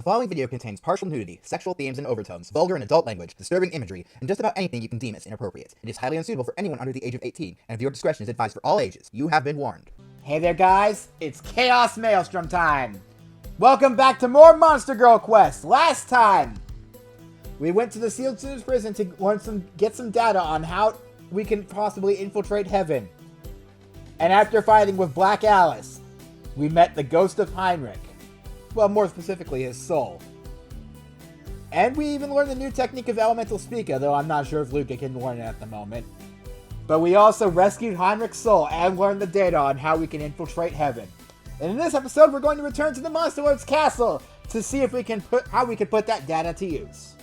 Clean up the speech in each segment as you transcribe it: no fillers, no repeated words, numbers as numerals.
The following video contains partial nudity, sexual themes and overtones, vulgar and adult language, disturbing imagery, and just about anything you can deem as inappropriate. It is highly unsuitable for anyone under the age of 18, and viewer discretion is advised for all ages. You have been warned. Hey there guys, it's ChaosMaelstrom time! Welcome back to more Monster Girl Quest! Last time, we went to the Sealed Students Prison to get some data on how we can possibly infiltrate heaven. And after fighting with Black Alice, we met the ghost of Heinrich. Well, more specifically, his soul. And we even learned the new technique of Elemental Speaker, though I'm not sure if Luca can learn it at the moment. But we also rescued Heinrich's soul and learned the data on how we can infiltrate heaven. And in this episode, we're going to return to the Monster Lord's castle to see if we can how we can put that data to use.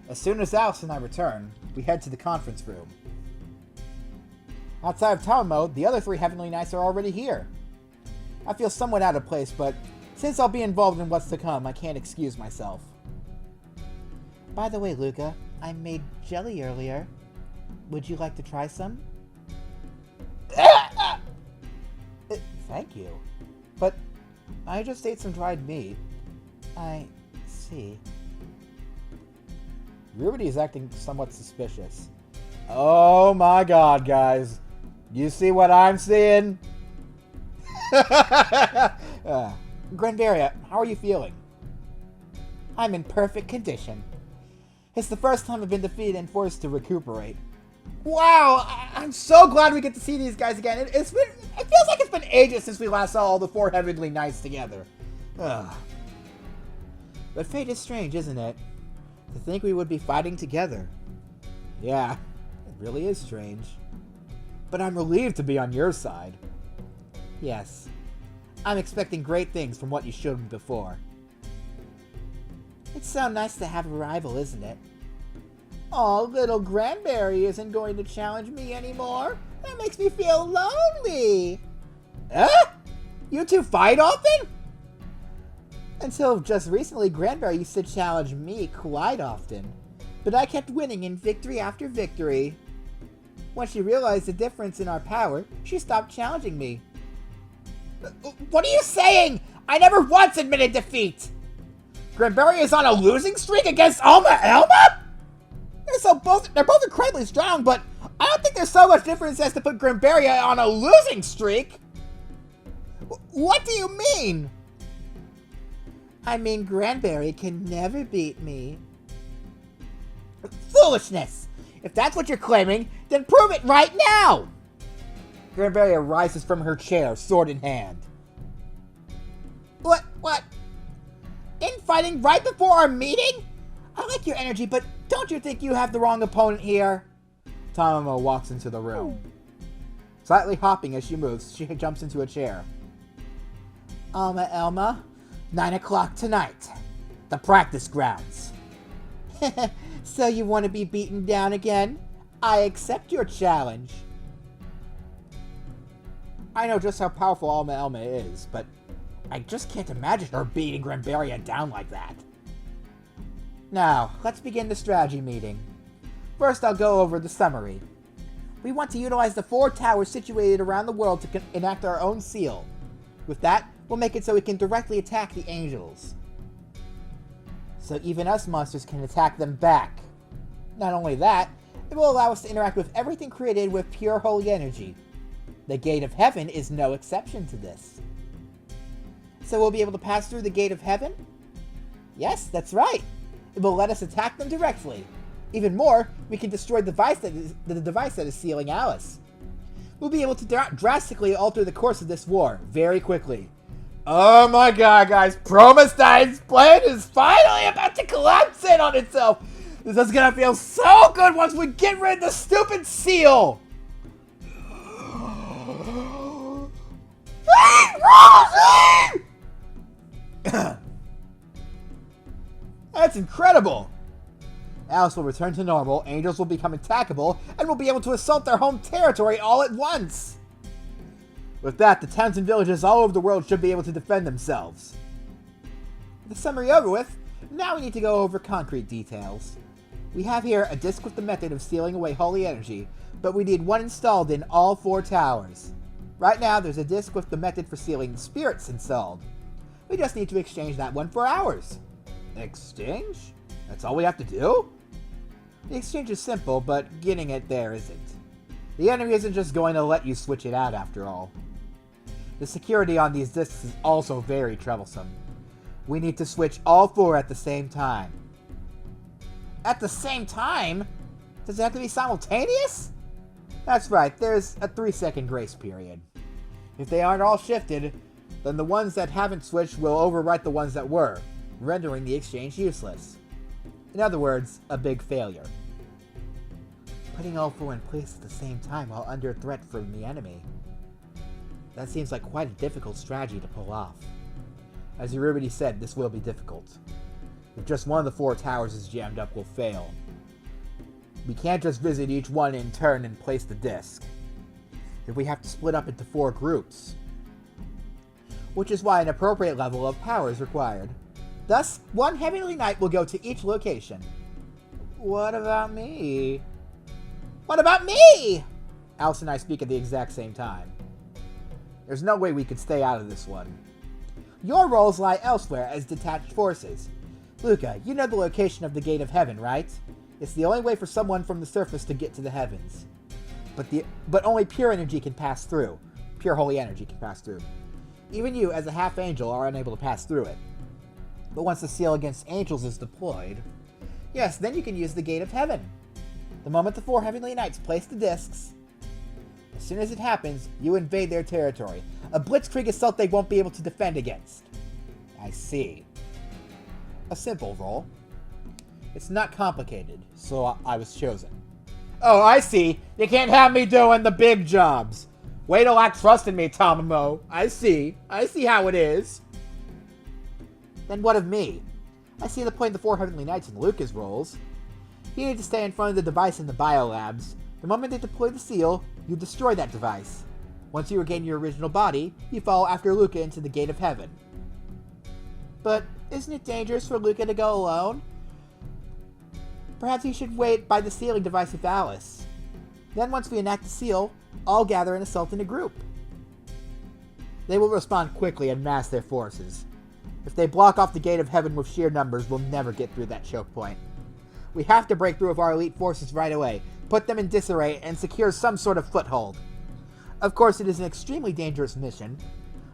As soon as Alice and I return, we head to the conference room. Outside of tower mode, the other three Heavenly Knights are already here. I feel somewhat out of place, but since I'll be involved in what's to come, I can't excuse myself. By the way, Luca, I made jelly earlier. Would you like to try some? Thank you. But I just ate some dried meat. I see. Ruby is acting somewhat suspicious. Oh my god, guys. You see what I'm seeing? Grandaria, how are you feeling? I'm in perfect condition. It's the first time I've been defeated and forced to recuperate. Wow, I'm so glad we get to see these guys again. It feels like it's been ages since we last saw all the four Heavenly Knights together. But fate is strange, isn't it? To think we would be fighting together. Yeah, it really is strange. But I'm relieved to be on your side. Yes, I'm expecting great things from what you showed me before. It's so nice to have a rival, isn't it? Oh, little Granberry isn't going to challenge me anymore. That makes me feel lonely. Huh? You two fight often? Until just recently, Granberry used to challenge me quite often. But I kept winning in victory after victory. When she realized the difference in our power, she stopped challenging me. What are you saying? I never once admitted defeat! Granberry is on a losing streak against Elma? They're both incredibly strong, but I don't think there's so much difference as to put Granberry on a losing streak! What do you mean? I mean, Granberry can never beat me. Foolishness! If that's what you're claiming, then prove it right now! Granberry rises from her chair, sword in hand. What? Infighting right before our meeting? I like your energy, but don't you think you have the wrong opponent here? Tamamo walks into the room. Slightly hopping as she moves, she jumps into a chair. Elma, 9 o'clock tonight. The practice grounds. So you want to be beaten down again? I accept your challenge. I know just how powerful Elma is, but I just can't imagine her beating Granberry down like that. Now, let's begin the strategy meeting. First, I'll go over the summary. We want to utilize the 4 towers situated around the world to enact our own seal. With that, we'll make it so we can directly attack the angels. So even us monsters can attack them back. Not only that, it will allow us to interact with everything created with pure holy energy. The Gate of Heaven is no exception to this. So we'll be able to pass through the Gate of Heaven? Yes, that's right. It will let us attack them directly. Even more, we can destroy the device that is sealing Alice. We'll be able to drastically alter the course of this war very quickly. Oh my god, guys, Promestine's plan is finally about to collapse in on itself! This is gonna feel so good once we get rid of the stupid seal! That's incredible! Alice will return to normal, angels will become attackable, and we'll be able to assault their home territory all at once! With that, the towns and villages all over the world should be able to defend themselves. With the summary over with, now we need to go over concrete details. We have here a disc with the method of sealing away holy energy, but we need one installed in all 4 towers. Right now, there's a disc with the method for sealing spirits installed. We just need to exchange that one for ours. Exchange? That's all we have to do? The exchange is simple, but getting it there isn't. The enemy isn't just going to let you switch it out after all. The security on these discs is also very troublesome. We need to switch all 4 at the same time. At the same time? Does it have to be simultaneous? That's right, there's a 3-second grace period. If they aren't all shifted, then the ones that haven't switched will overwrite the ones that were, rendering the exchange useless. In other words, a big failure. Putting all 4 in place at the same time while under threat from the enemy. That seems like quite a difficult strategy to pull off. As you already said, this will be difficult. If just one of the 4 towers is jammed up, we'll fail. We can't just visit each one in turn and place the disc. If we have to split up into 4 groups. Which is why an appropriate level of power is required. Thus, 1 Heavenly Knight will go to each location. What about me? What about me? Alice and I speak at the exact same time. There's no way we could stay out of this one. Your roles lie elsewhere as detached forces. Luca, you know the location of the Gate of Heaven, right? It's the only way for someone from the surface to get to the heavens. But only pure energy can pass through. Pure holy energy can pass through. Even you, as a half-angel, are unable to pass through it. But once the seal against angels is deployed, yes, then you can use the Gate of Heaven. The moment the 4 Heavenly Knights place the discs, as soon as it happens, you invade their territory. A blitzkrieg assault they won't be able to defend against. I see. A simple role. It's not complicated, so I was chosen. Oh, I see. You can't have me doing the big jobs. Way to lack trust in me, Tamamo. I see. I see how it is. Then what of me? I see the point of the 4 Heavenly Knights in Luca's roles. You need to stay in front of the device in the biolabs. The moment they deploy the seal, you destroy that device. Once you regain your original body, you follow after Luca into the Gate of Heaven. But isn't it dangerous for Luca to go alone? Perhaps he should wait by the sealing device with Alice. Then once we enact the seal, all gather and assault in a group. They will respond quickly and mass their forces. If they block off the Gate of Heaven with sheer numbers, we'll never get through that choke point. We have to break through with our elite forces right away, put them in disarray, and secure some sort of foothold. Of course, it is an extremely dangerous mission,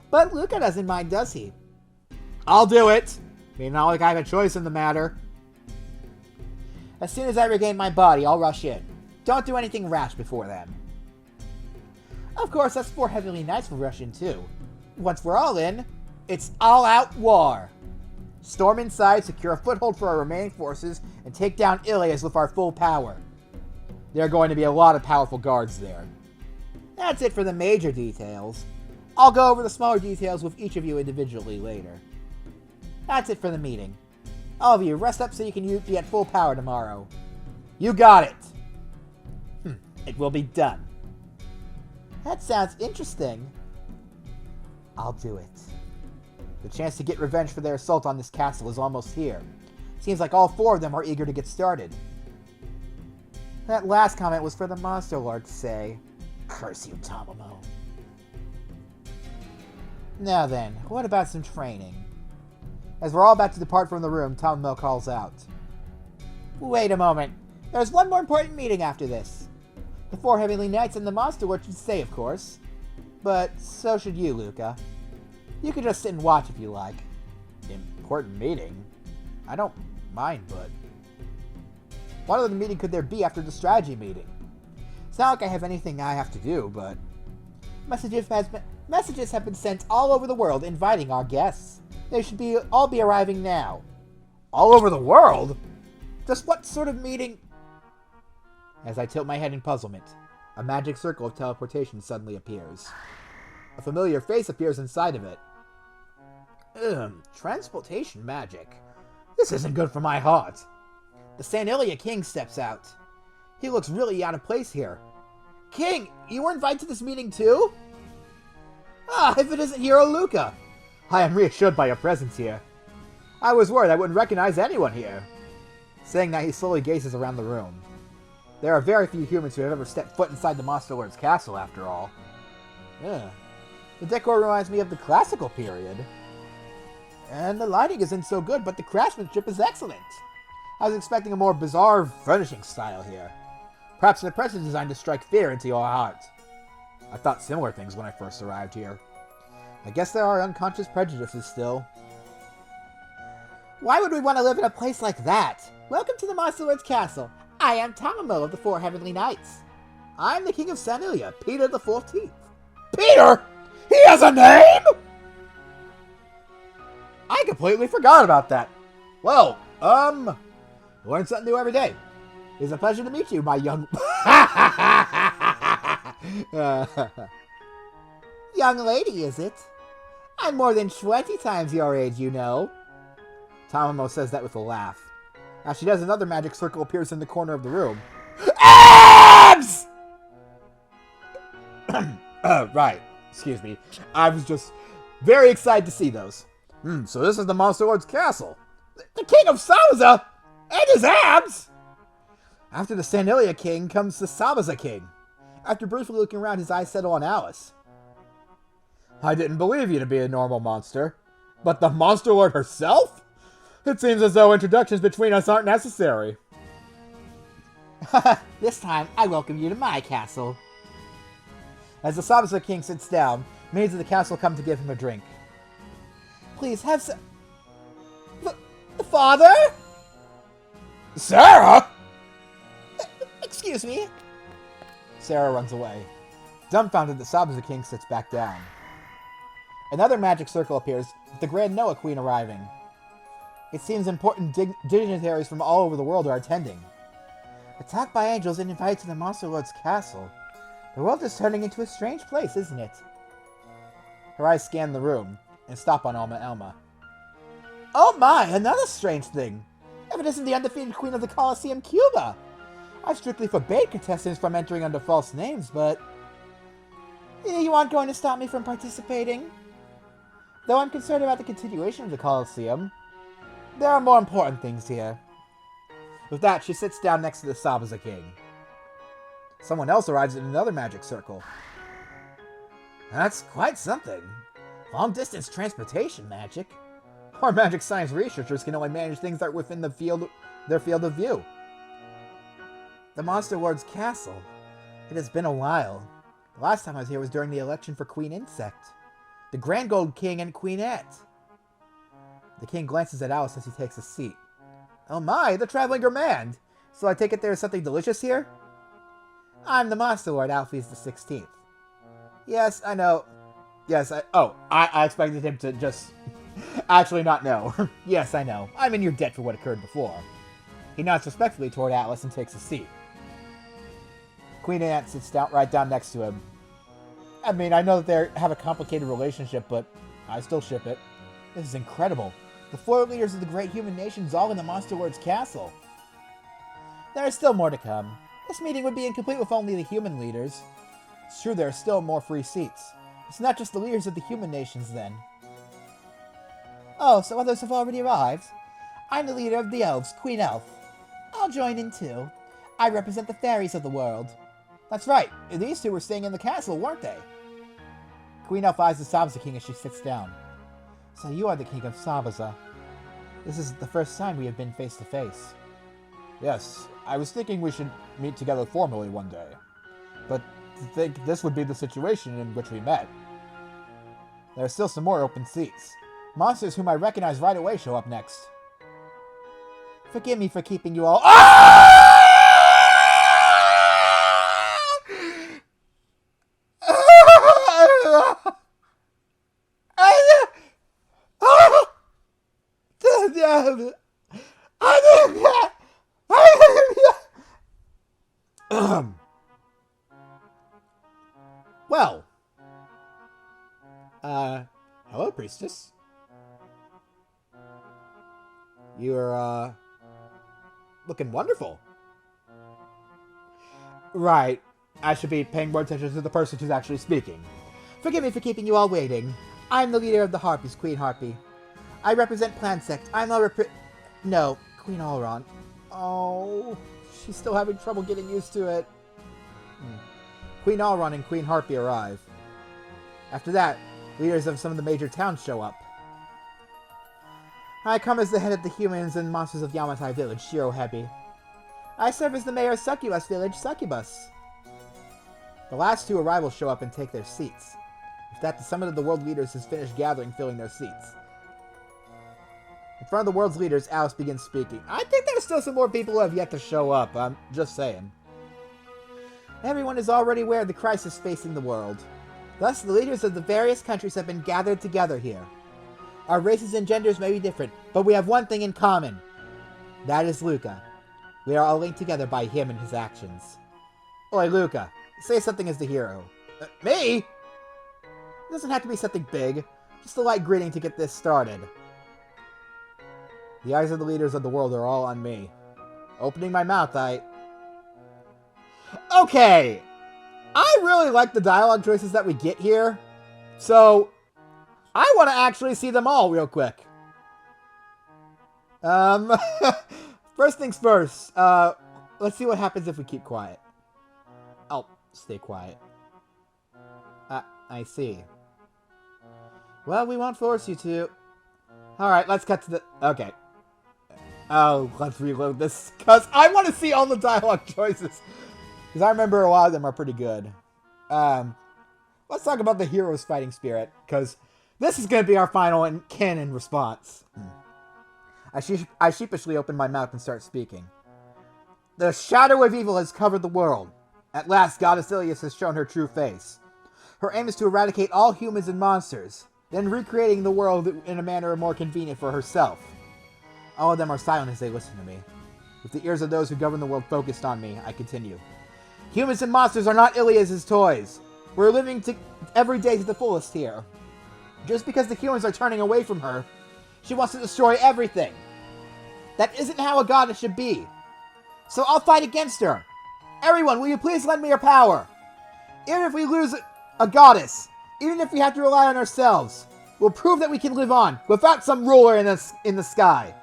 but Luca doesn't mind, does he? I'll do it! I mean, not like I have a choice in the matter. As soon as I regain my body, I'll rush in. Don't do anything rash before then. Of course, us 4 Heavenly Knights will rush in too. Once we're all in, it's all-out war. Storm inside, secure a foothold for our remaining forces, and take down Ilias with our full power. There are going to be a lot of powerful guards there. That's it for the major details. I'll go over the smaller details with each of you individually later. That's it for the meeting. All of you, rest up so you can be at full power tomorrow. You got it! It will be done. That sounds interesting. I'll do it. The chance to get revenge for their assault on this castle is almost here. Seems like all 4 of them are eager to get started. That last comment was for the Monster Lord to say. Curse you, Tamamo. Now then, what about some training? As we're all about to depart from the room, Tamamo calls out. Wait a moment. There's one more important meeting after this. The 4 Heavenly Knights and the Monster Lord should stay, of course. But so should you, Luca. You can just sit and watch if you like. Important meeting? I don't mind, but... what other meeting could there be after the strategy meeting? It's not like I have anything I have to do, but... Messages have been sent all over the world inviting our guests. They should all be arriving now. All over the world? Just what sort of meeting... As I tilt my head in puzzlement, a magic circle of teleportation suddenly appears. A familiar face appears inside of it. Transportation magic. This isn't good for my heart. The Sanilia King steps out. He looks really out of place here. King, you were invited to this meeting too? Ah, if it isn't Hero Luca. I am reassured by your presence here. I was worried I wouldn't recognize anyone here. Saying that, he slowly gazes around the room. There are very few humans who have ever stepped foot inside the Monster Lord's castle, after all. Yeah. The decor reminds me of the classical period. And the lighting isn't so good, but the craftsmanship is excellent. I was expecting a more bizarre furnishing style here. Perhaps an impressive design to strike fear into your heart. I thought similar things when I first arrived here. I guess there are unconscious prejudices still. Why would we want to live in a place like that? Welcome to the Monster Lord's castle. I am Tamamo of the Four Heavenly Knights. I'm the King of Sanilia, Peter the 14th. Peter? He has a name? I completely forgot about that. Well, learn something new every day. It's a pleasure to meet you, my young... Young lady, is it? I'm more than 20 times your age, you know. Tamamo says that with a laugh. As she does, another magic circle appears in the corner of the room. Abs! Right. Excuse me. I was just very excited to see those. So this is the Monster Lord's castle. The King of Sabaza! And his abs! After the Sanilia King comes the Sabaza King. After briefly looking around, his eyes settle on Alice. I didn't believe you to be a normal monster. But the Monster Lord herself? It seems as though introductions between us aren't necessary. This time, I welcome you to my castle. As the Sabaza King sits down, maids of the castle come to give him a drink. Please have some... Father? Sarah? Excuse me? Sarah runs away. Dumbfounded, the Sabaza King sits back down. Another magic circle appears, with the Grand Noah Queen arriving. It seems important dignitaries from all over the world are attending. Attacked by angels and invited to the Monster Lord's castle. The world is turning into a strange place, isn't it? Her eyes scan the room, and stop on Alma Elma. Oh my, another strange thing! Evidence of the undefeated Queen of the Colosseum, Cuba! I strictly forbade contestants from entering under false names, but... You aren't going to stop me from participating? Though I'm concerned about the continuation of the Colosseum, there are more important things here. With that, she sits down next to the Sabaza King. Someone else arrives in another magic circle. That's quite something. Long-distance transportation magic. Our magic science researchers can only manage things that are within their field of view. The Monster Lord's castle. It has been a while. The last time I was here was during the election for Queen Insect. The Grand Gold King and Queenette. The king glances at Alice as he takes a seat. Oh my, the traveling gourmand! So I take it there is something delicious here? I'm the Monster Lord, Alphys the 16th. Yes, I know. Yes, I expected him to just actually not know. Yes, I know. I'm in your debt for what occurred before. He nods respectfully toward Atlas and takes a seat. Queen Ant sits right down next to him. I mean, I know that they have a complicated relationship, but I still ship it. This is incredible. The 4 leaders of the great human nations all in the Monster Lord's castle. There is still more to come. This meeting would be incomplete with only the human leaders. It's true there are still more free seats. It's not just the leaders of the human nations, then. Oh, so others have already arrived? I'm the leader of the elves, Queen Elf. I'll join in too. I represent the fairies of the world. That's right, these two were staying in the castle, weren't they? Queen Elf eyes the Sabaza King as she sits down. So you are the King of Sabaza. This is the first time we have been face to face. Yes, I was thinking we should meet together formally one day. But to think this would be the situation in which we met. There are still some more open seats. Monsters whom I recognize right away show up next. Forgive me for keeping you all... Well, hello, priestess. You're, looking wonderful. Right. I should be paying more attention to the person who's actually speaking. Forgive me for keeping you all waiting. I'm the leader of the Harpies, Queen Harpy. I represent Plansect. I'm a No, Queen Allron. Oh, she's still having trouble getting used to it. Queen Alron and Queen Harpy arrive. After that, leaders of some of the major towns show up. I come as the head of the humans and monsters of Yamatai Village, Shirohebi. I serve as the mayor of Succubus Village, Succubus. The last two arrivals show up and take their seats. With that, the summit of the world leaders has finished gathering, filling their seats. In front of the world's leaders, Alice begins speaking. I think there's still some more people who have yet to show up, I'm just saying. Everyone is already aware of the crisis facing the world. Thus, the leaders of the various countries have been gathered together here. Our races and genders may be different, but we have one thing in common. That is Luca. We are all linked together by him and his actions. Oi, Luca. Say something as the hero. Me? It doesn't have to be something big. Just a light greeting to get this started. The eyes of the leaders of the world are all on me. Opening my mouth, Okay! I really like the dialogue choices that we get here. So, I want to actually see them all real quick. First things first. Let's see what happens if we keep quiet. I'll stay quiet. I see. Well, we won't force you to. Alright, let's cut to the... Okay. Oh, let's reload this, because I want to see all the dialogue choices. Because I remember a lot of them are pretty good. Let's talk about the hero's fighting spirit, because this is going to be our final and canon response. I sheepishly open my mouth and start speaking. The shadow of evil has covered the world. At last, Goddess Ilias has shown her true face. Her aim is to eradicate all humans and monsters, then recreating the world in a manner more convenient for herself. All of them are silent as they listen to me. With the ears of those who govern the world focused on me, I continue. Humans and monsters are not Ilias's toys. We're living every day to the fullest here. Just because the humans are turning away from her, she wants to destroy everything. That isn't how a goddess should be. So I'll fight against her. Everyone, will you please lend me your power? Even if we lose a goddess, even if we have to rely on ourselves, we'll prove that we can live on without some ruler in the sky.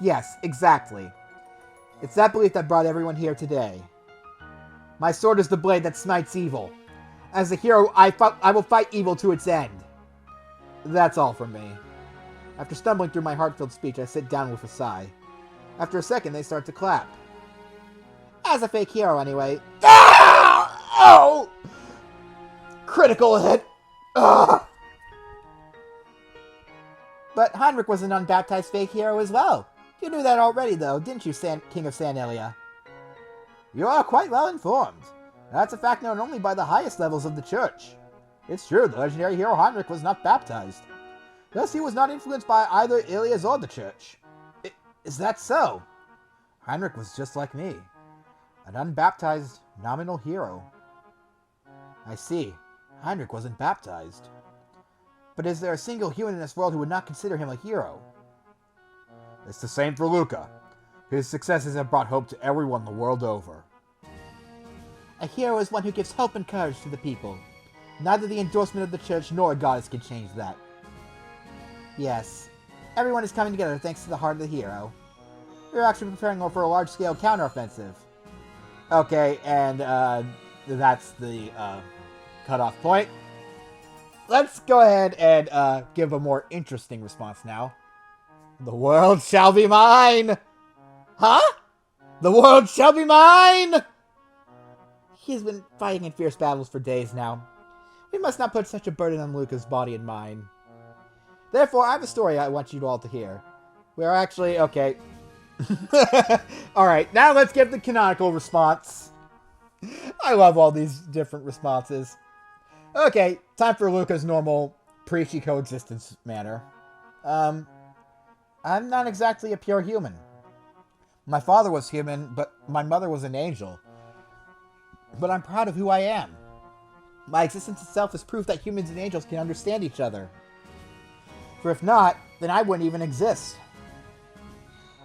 Yes, exactly. It's that belief that brought everyone here today. My sword is the blade that smites evil. As a hero, I will fight evil to its end. That's all from me. After stumbling through my heart-filled speech, I sit down with a sigh. After a second, they start to clap. As a fake hero, anyway. Ah! Oh! Critical hit! Ah! But Heinrich was an unbaptized fake hero as well. You knew that already, though, didn't you, King of Sanelia? You are quite well informed. That's a fact known only by the highest levels of the church. It's true, the legendary hero Heinrich was not baptized. Thus, he was not influenced by either Ilias or the church. Is that so? Heinrich was just like me. An unbaptized, nominal hero. I see. Heinrich wasn't baptized. But is there a single human in this world who would not consider him a hero? It's the same for Luca. His successes have brought hope to everyone the world over. A hero is one who gives hope and courage to the people. Neither the endorsement of the church nor a goddess can change that. Yes, everyone is coming together thanks to the heart of the hero. We're actually preparing for a large-scale counteroffensive. Okay, and that's the cutoff point. Let's go ahead and give a more interesting response now. The world shall be mine! Huh? The world shall be mine! He's been fighting in fierce battles for days now. We must not put such a burden on Luca's body and mind. Therefore, I have a story I want you all to hear. We're actually... Okay. Alright, now let's get the canonical response. I love all these different responses. Okay, time for Luca's normal, preachy coexistence manner. I'm not exactly a pure human. My father was human, but my mother was an angel. But I'm proud of who I am. My existence itself is proof that humans and angels can understand each other. For if not, then I wouldn't even exist.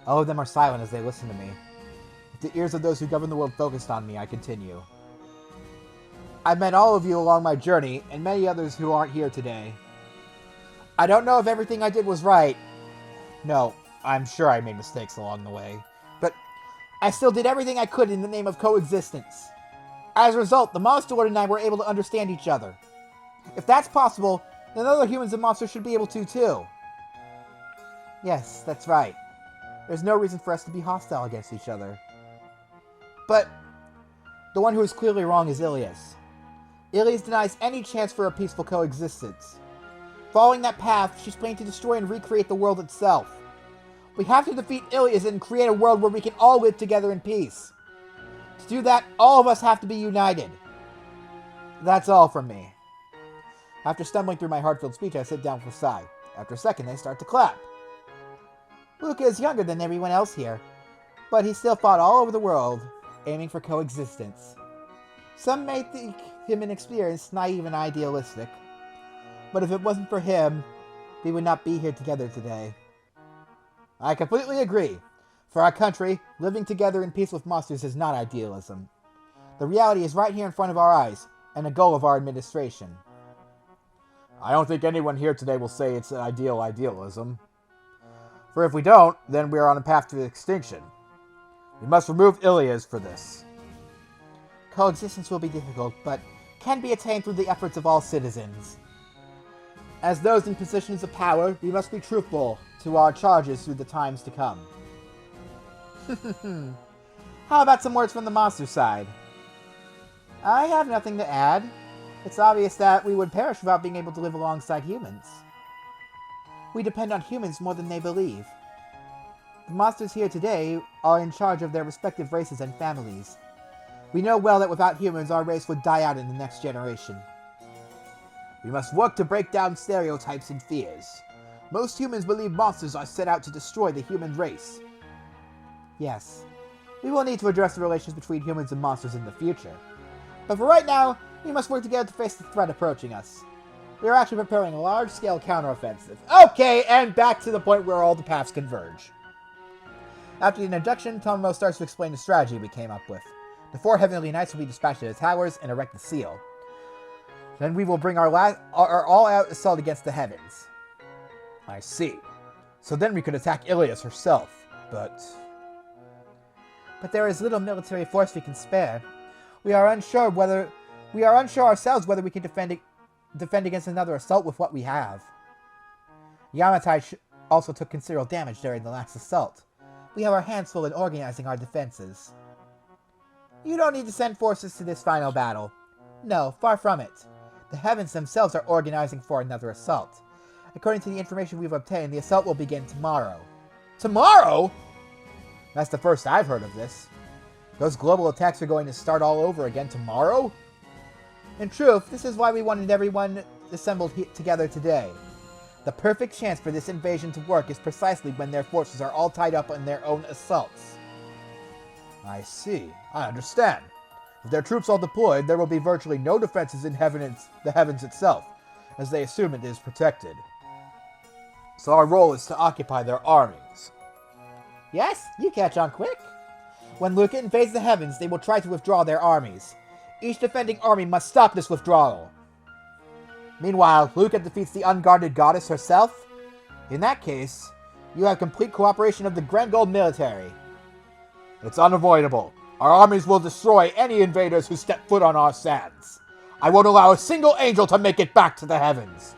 All of them are silent as they listen to me. With the ears of those who govern the world focused on me, I continue. I've met all of you along my journey, and many others who aren't here today. I don't know if everything I did was right. No, I'm sure I made mistakes along the way. But I still did everything I could in the name of coexistence. As a result, the Monster Lord and I were able to understand each other. If that's possible, then other humans and monsters should be able to too. Yes, that's right. There's no reason for us to be hostile against each other. But the one who is clearly wrong is Ilias. Ilias denies any chance for a peaceful coexistence. Following that path, she's planning to destroy and recreate the world itself. We have to defeat Ilias and create a world where we can all live together in peace. To do that, all of us have to be united. That's all from me. After stumbling through my heart-filled speech, I sit down for a sigh. After a second, I start to clap. Luca is younger than everyone else here, but he still fought all over the world, aiming for coexistence. Some may think him inexperienced, naive, and idealistic, but if it wasn't for him, we would not be here together today. I completely agree. For our country, living together in peace with monsters is not idealism. The reality is right here in front of our eyes, and a goal of our administration. I don't think anyone here today will say it's idealism. For if we don't, then we are on a path to extinction. We must remove Ilias for this. Coexistence will be difficult, but can be attained through the efforts of all citizens. As those in positions of power, we must be truthful to our charges through the times to come. How about some words from the monster side? I have nothing to add. It's obvious that we would perish without being able to live alongside humans. We depend on humans more than they believe. The monsters here today are in charge of their respective races and families. We know well that without humans, our race would die out in the next generation. We must work to break down stereotypes and fears. Most humans believe monsters are set out to destroy the human race. Yes, we will need to address the relations between humans and monsters in the future. But for right now, we must work together to face the threat approaching us. We are actually preparing a large-scale counteroffensive. Okay, and back to the point where all the paths converge. After the introduction, Tomomo starts to explain the strategy we came up with. The 4 Heavenly Knights will be dispatched to the towers and erect the seal. Then we will bring our all-out assault against the heavens. I see. So then we could attack Ilias herself, but there is little military force we can spare. We are unsure ourselves whether we can defend against another assault with what we have. Yamatai also took considerable damage during the last assault. We have our hands full in organizing our defenses. You don't need to send forces to this final battle. No, far from it. The heavens themselves are organizing for another assault. According to the information we've obtained, the assault will begin tomorrow. Tomorrow? That's the first I've heard of this. Those global attacks are going to start all over again tomorrow? In truth, this is why we wanted everyone assembled together today. The perfect chance for this invasion to work is precisely when their forces are all tied up in their own assaults. I see. I understand. With their troops all deployed, there will be virtually no defenses in the heavens itself, as they assume it is protected. So our role is to occupy their armies. Yes, you catch on quick. When Luca invades the heavens, they will try to withdraw their armies. Each defending army must stop this withdrawal. Meanwhile, Luca defeats the unguarded goddess herself. In that case, you have complete cooperation of the Grand Gold military. It's unavoidable. Our armies will destroy any invaders who step foot on our sands. I won't allow a single angel to make it back to the heavens.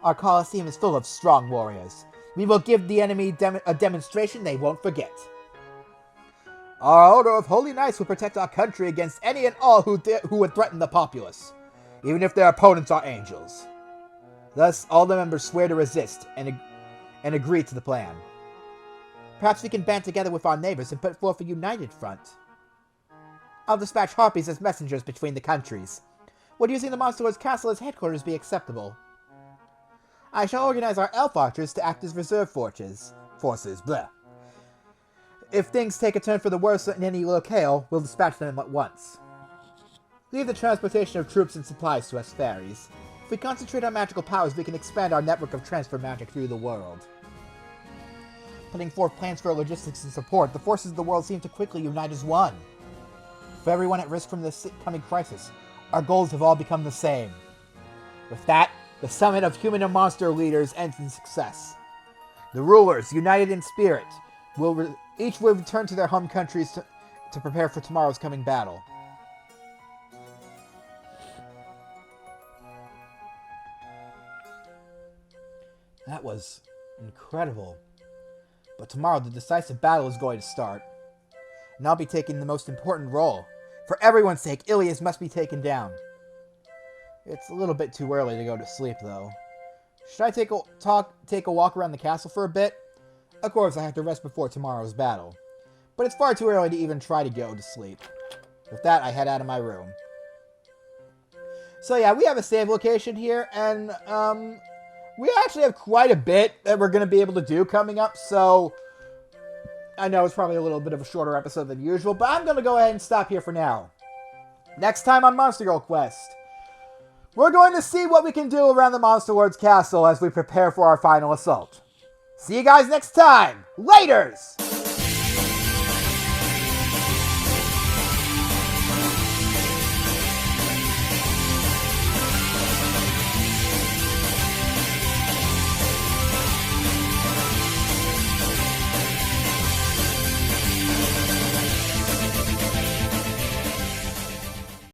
Our Colosseum is full of strong warriors. We will give the enemy a demonstration they won't forget. Our Order of Holy Knights will protect our country against any and all who would threaten the populace, even if their opponents are angels. Thus, all the members swear to resist and agree to the plan. Perhaps we can band together with our neighbors and put forth a united front. I'll dispatch harpies as messengers between the countries. Would using the Monster Lord's castle as headquarters be acceptable? I shall organize our elf archers to act as reserve forces. Blah. If things take a turn for the worse in any locale, we'll dispatch them at once. Leave the transportation of troops and supplies to us fairies. If we concentrate our magical powers, we can expand our network of transfer magic through the world. Putting forth plans for logistics and support, the forces of the world seem to quickly unite as one. For everyone at risk from this coming crisis, our goals have all become the same. With that, the summit of human and monster leaders ends in success. The rulers, united in spirit, will Each will return to their home countries to prepare for tomorrow's coming battle. That was incredible. But tomorrow the decisive battle is going to start. And I'll be taking the most important role. For everyone's sake, Ilias must be taken down. It's a little bit too early to go to sleep, though. Should I take a walk around the castle for a bit? Of course, I have to rest before tomorrow's battle. But it's far too early to even try to go to sleep. With that, I head out of my room. So yeah, we have a save location here, and we actually have quite a bit that we're going to be able to do coming up, so I know it's probably a little bit of a shorter episode than usual, but I'm going to go ahead and stop here for now. Next time on Monster Girl Quest, we're going to see what we can do around the Monster Lord's castle as we prepare for our final assault. See you guys next time! Laters!